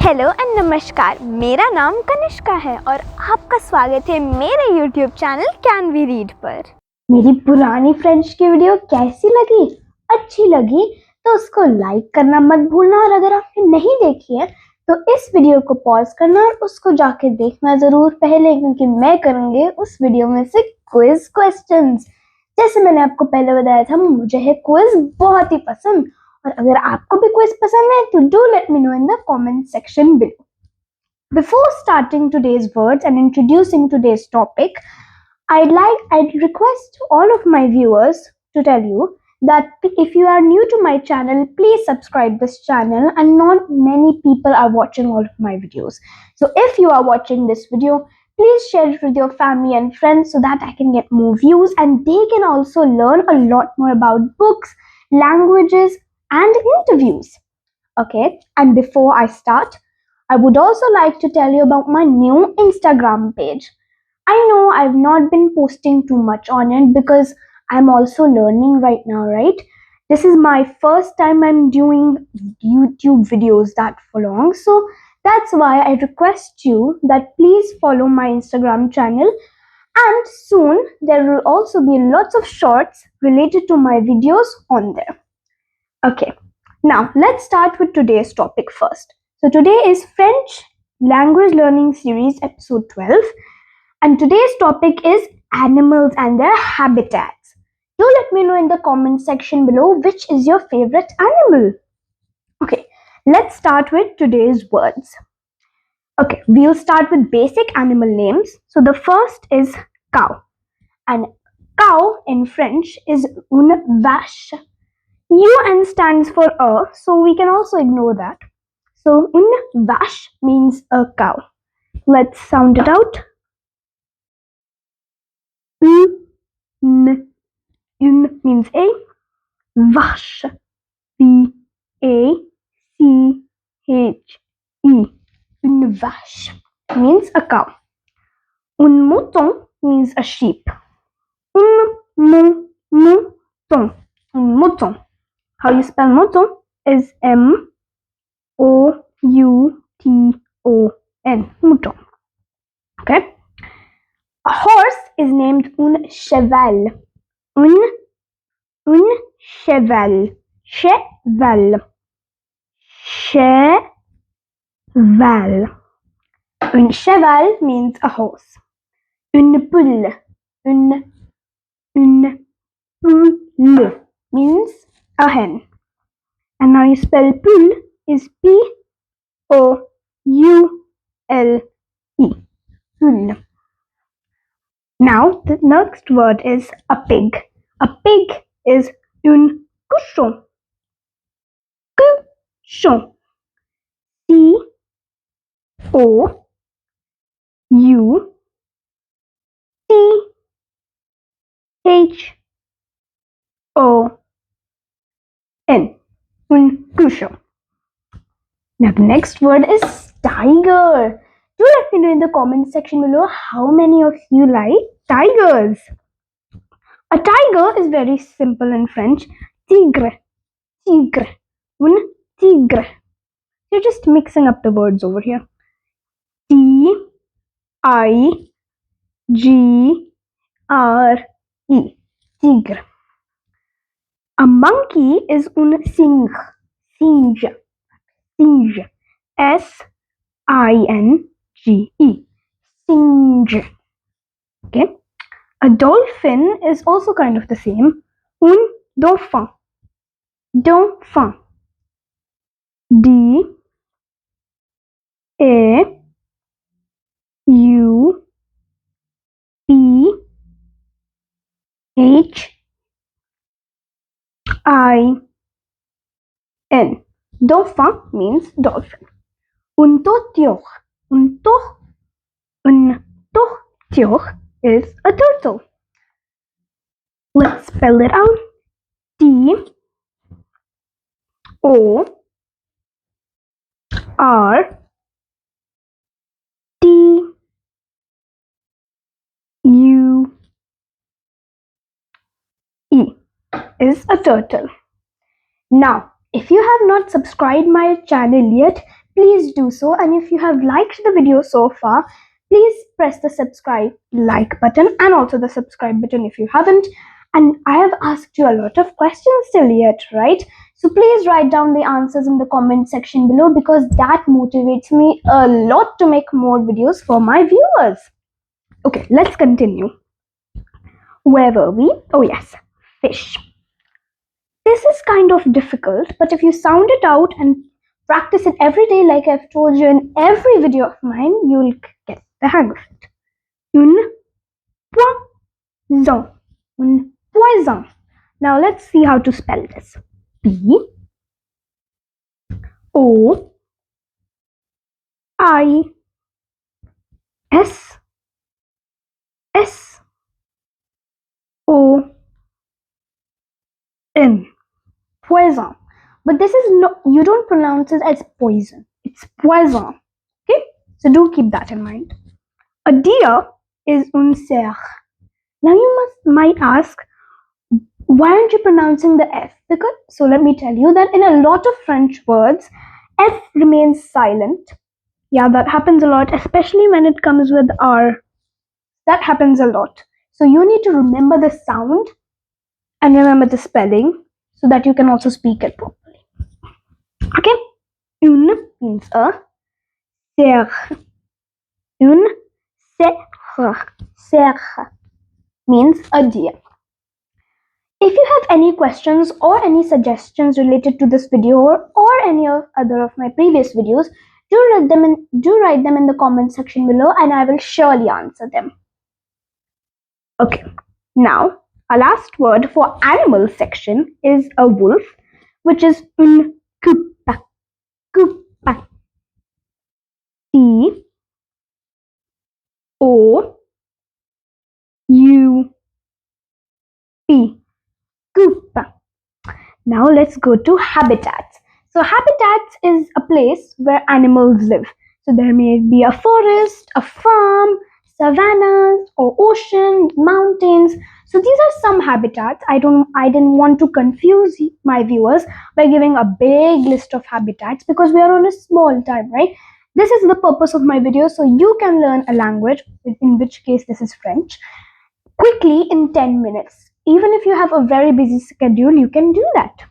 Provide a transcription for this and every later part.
Hello and नमस्कार, मेरा नाम कनिष्का है और आपका स्वागत है मेरे YouTube चैनल kanweread पर। मेरी पुरानी फ्रेंच की वीडियो कैसी लगी? अच्छी लगी तो उसको लाइक करना मत भूलना, और अगर आपने नहीं देखी है तो इस वीडियो को पॉज करना और उसको जाके देखना जरूर पहले, क्योंकि मैं करूँगी उस वीडियो में से क्विज क्वेश्चंस। जैसे मैंने आपको पहले बताया था, मुझे है क्विज बहुत ही पसंद, और अगर आपको भी क्विज पसंद है तो do let me know in the comment section below. Before starting today's words and introducing today's topic, I'd request all of my viewers to tell you that if you are new to my channel, please subscribe this channel, and not many people are watching all of my videos. So if you are watching this video, please share it with your family and friends so that I can get more views and they can also learn a lot more about books, languages, and interviews. Okay, and before I start, I would also like to tell you about my new Instagram page. I know I've not been posting too much on it because I'm also learning right now, right? This is my first time I'm doing YouTube videos that for long, so that's why I request you that please follow my Instagram channel, and soon there will also be lots of shorts related to my videos on there. Okay, now let's start with today's topic first. So today is French language learning series episode 12, and today's topic is animals and their habitats. Do let me know in the comment section below which is your favorite animal. Okay, let's start with today's words. Okay, we'll start with basic animal names. So the first is cow, and cow in French is une vache. UN stands for a, so we can also ignore that. So une vache means a cow. Let's sound it out. Une means a, vache, V-A-C-H-E. Une vache means a cow. Un mouton means a sheep. Un mouton. Un mouton. How you spell mouton is M-O-U-T-O-N. Mouton. Okay. A horse is named un cheval. Un cheval. Cheval. Cheval. Un cheval means a horse. Une poule. Une poule means a hen. And now you spell poule is P-O-U-L-E. Poule. Now the next word is a pig. A pig is un cochon. Cochon. C-O-U-C-H-O-N. Un cochon. Now the next word is tiger. Do let me know in the comment section below how many of you like tigers. A tiger is very simple in French. Tigre. Tigre. Un tigre. You're just mixing up the words over here. T-I-G-R-E. Tigre. A monkey is un singe. Singe. Singe. S-I-N-G-E. Singe. Okay. A dolphin is also kind of the same. Un dauphin. Dauphin. D-A-U-P-H-I-N. Dauphin means dolphin. Un tortue. Un tortue is a turtle. Let's spell it out. T-O-R-T-U-E is a turtle. Now, if you have not subscribed my channel yet, please do so. And if you have liked the video so far, please press the subscribe like button and also the subscribe button if you haven't. And I have asked you a lot of questions till yet, right? So please write down the answers in the comment section below, because that motivates me a lot to make more videos for my viewers. Okay, let's continue. Where were we? Oh yes, fish. This is kind of difficult, but if you sound it out and practice it every day like I've told you in every video of mine, you'll get the hang of it. Un poisson. Un poisson. Now let's see how to spell this. P O I S S O N. Poison. But this is no, you don't pronounce it as poison. It's poison. Okay? So do keep that in mind. A deer is un cerf. Now you might ask, why aren't you pronouncing the F? Because, so let me tell you that in a lot of French words, F remains silent. Yeah, that happens a lot, especially when it comes with R. That happens a lot. So you need to remember the sound and remember the spelling so that you can also speak it properly. Okay? Un means a. Cerf. Un cerf. Cerf means a deer. If you have any questions or any suggestions related to this video or any other of my previous videos, do write them in the comment section below, and I will surely answer them. Okay, now our last word for animal section is a wolf, which is un coupa. Coupa. C O U P. Coupa. Now let's go to habitats. So habitats is a place where animals live. So there may be a forest, a farm, savannas, or ocean, mountains. So these are some habitats. I didn't want to confuse my viewers by giving a big list of habitats, because we are on a small time, right? This is the purpose of my video, so you can learn a language, in which case this is French, quickly in 10 minutes. Even if you have a very busy schedule, you can do that.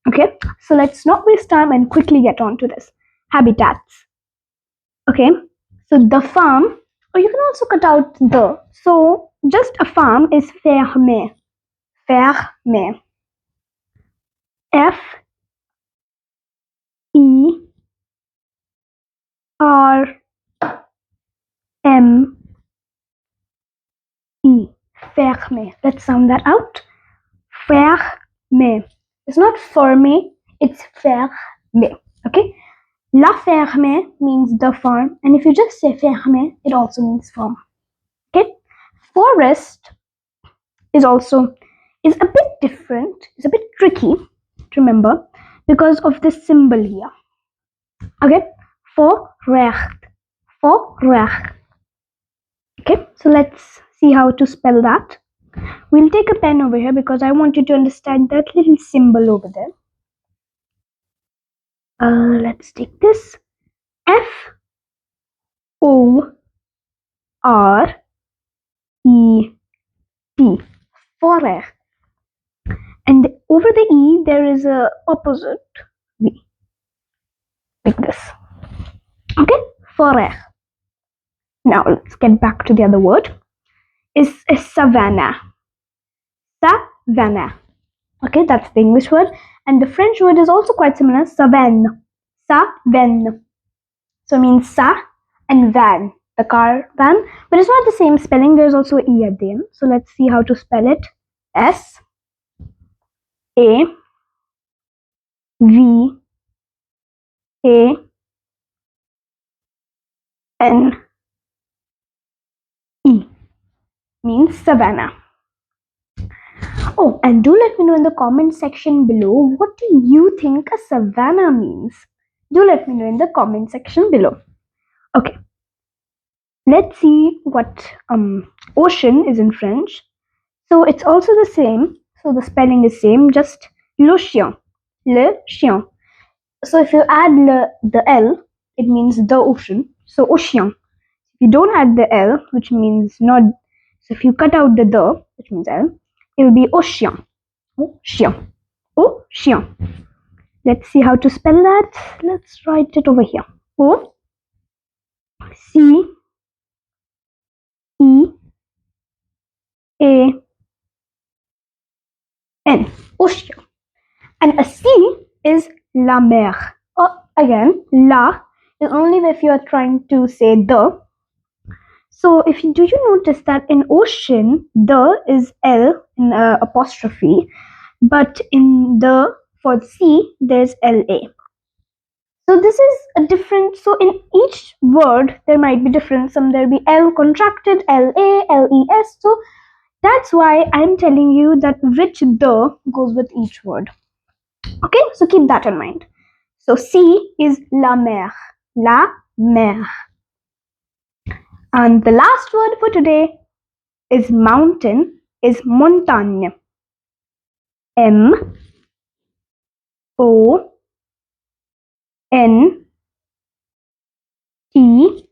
Okay, so let's not waste time and quickly get on to this. Habitats. Okay, so the farm, or you can also cut out the. So just a farm is fermé. Fermé. F E R M E. Fermé. Let's sound that out. Fermé. It's not fermé, it's fermé. Okay? La ferme means the farm, and if you just say ferme, it also means farm. Okay? Forest is a bit different, it's a bit tricky to remember because of this symbol here. Okay? Forêt. Forêt. Okay, so let's see how to spell that. We'll take a pen over here because I want you to understand that little symbol over there. Let's take this. F O R E T. Forêt. And over the E there is a opposite V, like this. Okay, forêt. Now let's get back to the other word. Is savannah. Savannah. Okay, that's the English word, and the French word is also quite similar. Savane. Savane. So it means sa and van, the car van, but it's not the same spelling. There's also an E at the end. So let's see how to spell it. S A V A N E means savannah. Oh, and do let me know in the comment section below, what do you think a savannah means? Do let me know in the comment section below. Okay, let's see what ocean is in French. So it's also the same. So the spelling is same, just le chien. Le chien. So if you add the L, it means the ocean. So ocean. If you don't add the L, which means not, so if you cut out the, which means L, it will be ocean. Ocean. Ocean. Let's see how to spell that. Let's write it over here. O C E A N. Ocean. And a C is la mer. Again, la is only if you are trying to say the. So do you notice that in ocean, the is L in apostrophe, but in the, for C, there's LA. So this is a different, so in each word, there might be different. Some there be L contracted, LA, LES. So that's why I'm telling you that which the goes with each word. Okay, so keep that in mind. So C is la mer, la mer. And the last word for today is mountain, is montagne. M O N T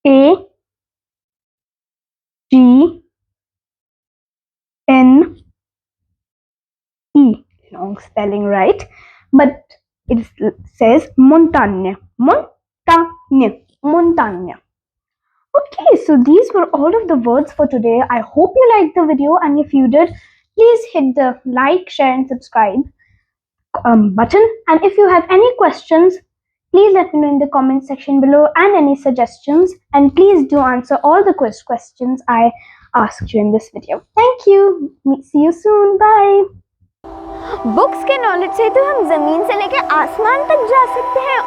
A G N E. Long spelling, right? But it says montagne. Montagne. Montagne. Okay, so these were all of the words for today. I hope you liked the video, and if you did, please hit the like, share and subscribe button. And if you have any questions, please let me know in the comment section below, and any suggestions, and please do answer all the questions I asked you in this video. Thank you. See you soon. Bye. Books के knowledge से तो हम जमीन से लेकर आसमान तक जा सकते हैं